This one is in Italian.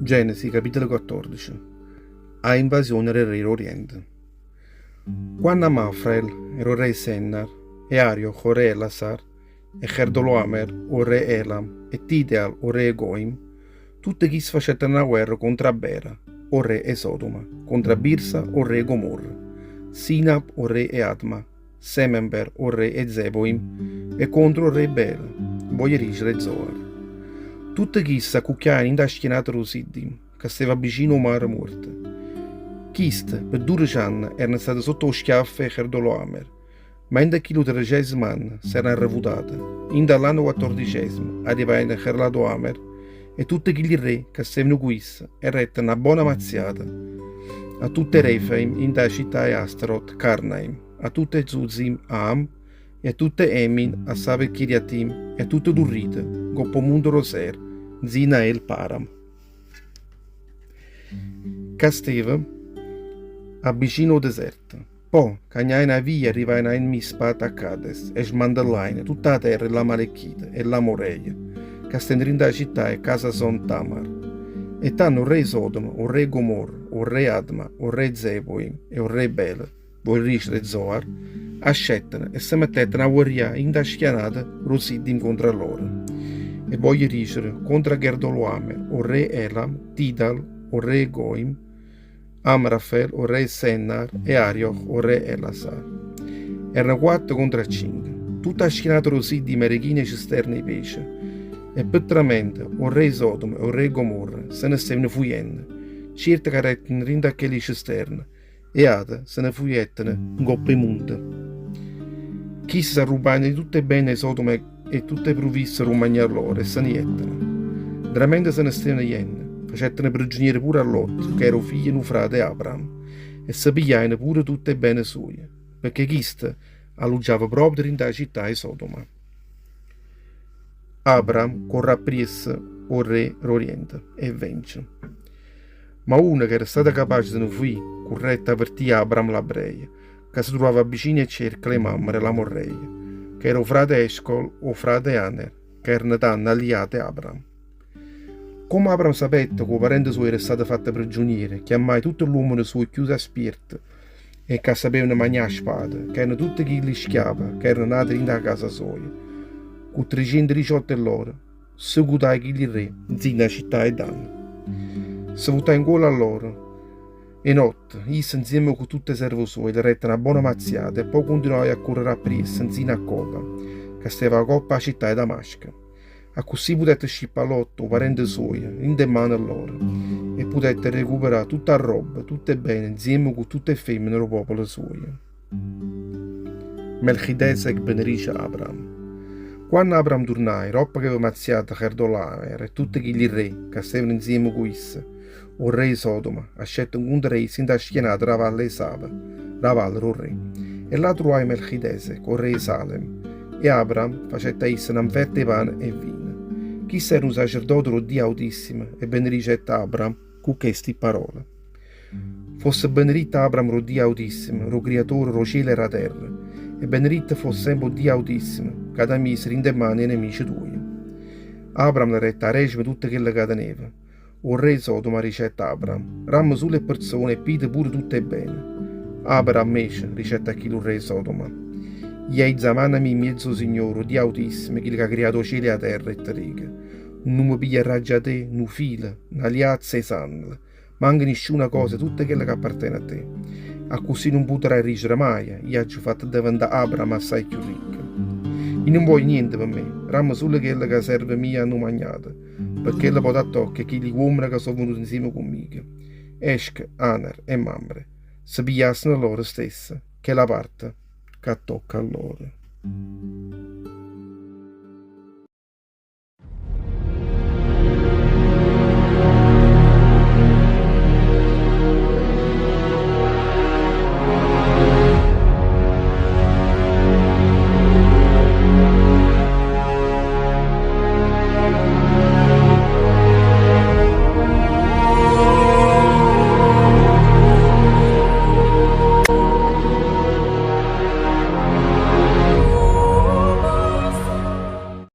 Genesi capitolo 14. A invasione del re Oriente. Quando Amafrael era re Sennar, e Arioch o re Elasar, e Cherdoloamer o re Elam, e Tideal o re Goim, tutti chi facevano una guerra contro Bera, o re e Sodoma, contro Birsa o re Gomorra, Sinab o re e Adma, Semember o re e Zeboim, e contro re Bela, Boierice e Zoar. Tutte chiste cucchiaini in da schienata Rosiddim, che stava vicino al mare morte. Chiste, per 12 anni, erano state sotto lo schiaffo e Cherdoloamer, ma in da chilo 13 anni si erano revutate. In dall'anno 14 arrivavano a Cherdoloamer e tutti gli re che stavano qui e rettano una buona mazziata. A tutte Rephaim in da città e Astaroth, Karnaim, a tutte Zuzim, Am, e a tutte Emin, a Sabe Kiriatim, e a tutte Durrite, Goppomundo Roser, Zina el Param. Casteva a vicino al deserto. Poi, cagnai via arrivai in Mispat a Cades, e smandallaine tutta la terra e la Malechita e la Moreia, che stendrin da città e casa son Tamar. E tanno il re Sodoma, o re Gomorra, o re Adma, o re Zeboim e o re Bela, voi rice e Zoar, ascettano e si mettettero a guerriare in da schianata Rosiddim contro loro. E voglio dicere contro Cherdoloamer, o re Elam, Tidal, o re Goim, Amrafel, o re Sennar, e Arioch, o re Elasar. Erano 4 contro 5, tutta schianata Rosiddim e rechine cisterne di pesce. E petramente o re Sodoma e o re Gomorra se ne stavano fuggendo, certi che rettano rinda a quelle cisterne, e altri se ne fuggettano in coppa in monte. Chi si rubano di tutte bene Sodoma e tutte provviste a mangiare loro e se ne jettano. Veramente se ne stavano yendo, facettano prigionieri pure a Lot, che era figlio di un frate Abram, e se pigliavano pure tutte bene sue, perché chiste alloggiava proprio dentro la città di Sodoma. Abram corre appresso o re Oriente e vince. Ma uno che era stato capace di non fuggire, corretta partì Abram la breia, che si trovava vicino e cerca le mamme e la morreia, che era o frate Escol o frate Aner, che erano tanto alleati a Abram. Come Abram sapette che il parente suo era stato fatto prigioniero, chiamai tutto l'uomo suo chiuso a spirito, e che sapevano mangiare a spada, che erano tutti gli schiavi, che erano nati in da casa sua, con 318 loro, si gutai gli re, zina la città e danno. Si vutai in gola a loro, e notte, issa insieme con tutte le serve sue, le retta una buona mazziata, e poi continuai a correre appresso, insieme a Copa, che stava a coppa a città di Damasco. A così potete scippare l'otto, parente suoi, in de mano a loro, e potete recuperare tutta la roba, tutte bene, insieme con tutte le femmine del popolo suo. Melchidesec benedice Abram. Quando Abram tornai, roba che aveva mazziato Cherdolamer e tutti gli re che stavano insieme con essa, o re Sodoma, ascetto un re sin da schienata la valle di Saba, la valle del re. E là trovai Melchidesec, o re Salem, e Abram facette essa un'offerta di pane e vino. Chi era un sacerdote lo Dio Altissimo e benedicette Abram con queste parole. Fosse benedetto Abram lo Dio Altissimo, lo creatore lo cielo e la terra, e benedetto fosse sempre Dio Altissimo, che da mise in mano ai nemici tuoi. Abram la retta a regime tutte quelle che teneva. O re Sodoma ricetta Abram, ramma sulle persone e pide pure tutte bene. Abram invece ricetta a chi lo re Sodoma. Iei zamanami mezzo signore, Dio Altissimo, chi ha creato cielo e la terra e terra. Non mi piglia raggia a te, nu fila, una liazza e sandala, manca nessuna cosa, tutte quelle che appartengono a te. A così non potrai ricevere mai, io ho fatto diventare Abram assai più ricco. Io non voglio niente per me, ramma solo quelle che serve mia hanno mangiato, perché le pot a tocca che gli uomini che sono venuti insieme conmigo, Esche, Aner e Mamre, si pigliassero loro stesse, che è la parte che tocca a loro.